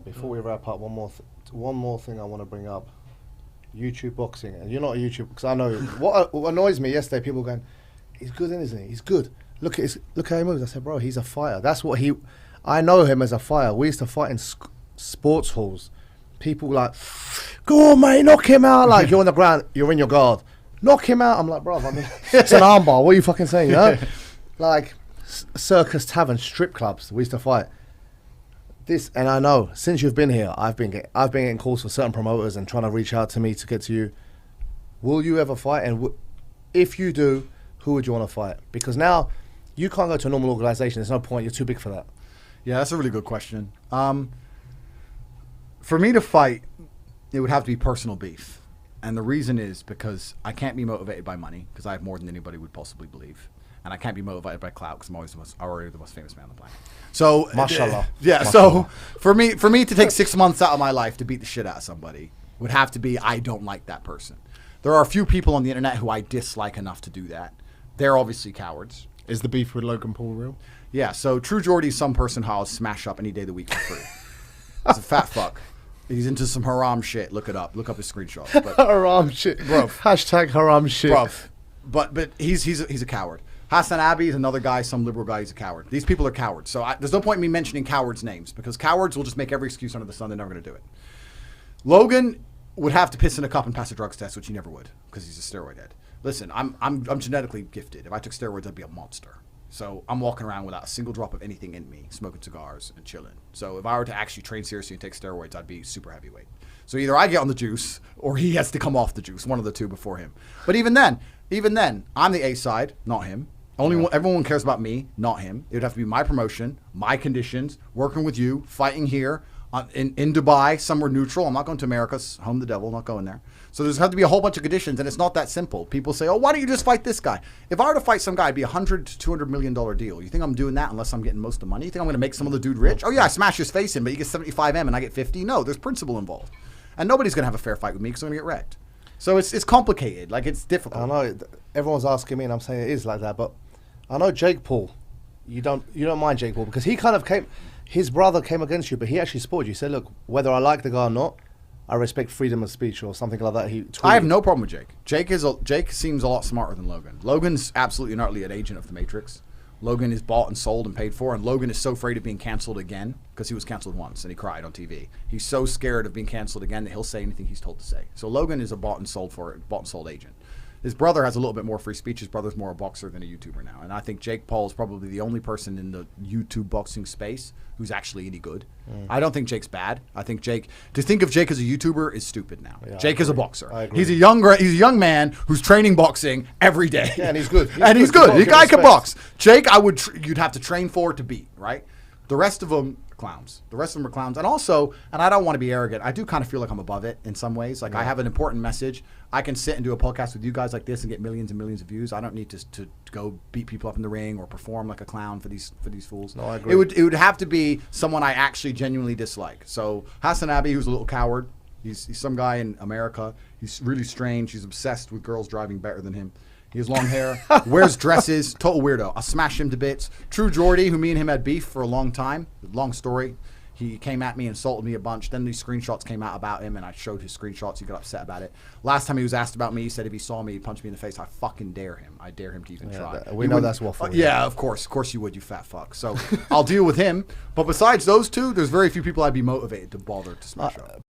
Before we wrap up, one more thing I want to bring up. YouTube boxing, and you're not a YouTuber because I know what annoys me yesterday. People going, he's good, isn't he? He's good. Look how he moves. I said, bro, he's a fighter. That's what he. I know him as a fighter. We used to fight in sports halls. People like, go on, mate, knock him out. Like you're on the ground, you're in your guard. Knock him out. I'm like, bro, I mean, it's an armbar. What are you fucking saying? You know, like circus tavern, strip clubs. We used to fight. This, and I know since you've been here, I've been getting calls for certain promoters and trying to reach out to me to get to you. Will you ever fight? And if you do, who would you want to fight? Because now you can't go to a normal organization. There's no point. You're too big for that. Yeah, that's a really good question. For me to fight, it would have to be personal beef. And the reason is because I can't be motivated by money because I have more than anybody would possibly believe. And I can't be motivated by clout because I'm already the most famous man on the planet. So, mashallah. Yeah. Mashallah. So for me to take 6 months out of my life to beat the shit out of somebody would have to be I don't like that person. There are a few people on the internet who I dislike enough to do that. They're obviously cowards. Is the beef with Logan Paul real? Yeah. So True Geordie's some person who I'll smash up any day of the week for free. He's a fat fuck. He's into some haram shit. Look it up. Look up his screenshots. But, haram shit, bro. Hashtag haram shit, bro. But he's a coward. Hassan Abbey is another guy, some liberal guy. He's a coward. These people are cowards. So there's no point in me mentioning cowards' names because cowards will just make every excuse under the sun. They're never going to do it. Logan would have to piss in a cup and pass a drugs test, which he never would because he's a steroid head. Listen, I'm genetically gifted. If I took steroids, I'd be a monster. So I'm walking around without a single drop of anything in me, smoking cigars and chilling. So if I were to actually train seriously and take steroids, I'd be super heavyweight. So either I get on the juice or he has to come off the juice, one of the two before him. But even then, I'm the A side, not him. Everyone cares about me, not him. It would have to be my promotion, my conditions, working with you, fighting here in Dubai, somewhere neutral. I'm not going to America, home of the devil, not going there. So there's have to be a whole bunch of conditions, and it's not that simple. People say, oh, why don't you just fight this guy? If I were to fight some guy, it'd be $100 to $200 million deal. You think I'm doing that unless I'm getting most of the money? You think I'm going to make some other dude rich? Oh, yeah, I smash his face in, but you get 75M and I get 50? No, there's principle involved. And nobody's going to have a fair fight with me because I'm going to get wrecked. So it's complicated. Like, it's difficult. I know. Everyone's asking me, and I'm saying it is like that, but I know Jake Paul. You don't mind Jake Paul because he kind of came. His brother came against you, but he actually supported you. He said, "Look, whether I like the guy or not, I respect freedom of speech," or something like that. He tweeted. I have no problem with Jake. Jake seems a lot smarter than Logan. Logan's absolutely and utterly an agent of the Matrix. Logan is bought and sold and paid for, and Logan is so afraid of being canceled again because he was canceled once and he cried on TV. He's so scared of being canceled again that he'll say anything he's told to say. So Logan is a bought and sold agent. His brother has a little bit more free speech. His brother's more a boxer than a YouTuber now. And I think Jake Paul is probably the only person in the YouTube boxing space who's actually any good. I don't think Jake's bad. I think to think of Jake as a YouTuber is stupid now. Yeah, Jake is a boxer. He's a young man who's training boxing every day. Yeah, and he's good. He's good. The guy can box. Jake, you'd have to train for to beat, right? The rest of them, clowns. The rest of them are clowns. And also, and I don't want to be arrogant, I do kind of feel like I'm above it in some ways. Like I have an important message. I can sit and do a podcast with you guys like this and get millions and millions of views. I don't need to go beat people up in the ring or perform like a clown for these fools. No, I agree. It would have to be someone I actually genuinely dislike. So Hassan Abbey, who's a little coward. He's some guy in America. He's really strange. He's obsessed with girls driving better than him. He has long hair, wears dresses, total weirdo. I'll smash him to bits. True Geordie, who me and him had beef for a long time. Long story. He came at me, insulted me a bunch. Then these screenshots came out about him, and I showed his screenshots. He got upset about it. Last time he was asked about me, he said if he saw me, he'd punch me in the face. I fucking dare him. I dare him to even try. We know that's waffle. Yeah, of course. Of course you would, you fat fuck. So I'll deal with him. But besides those two, there's very few people I'd be motivated to bother to smash up.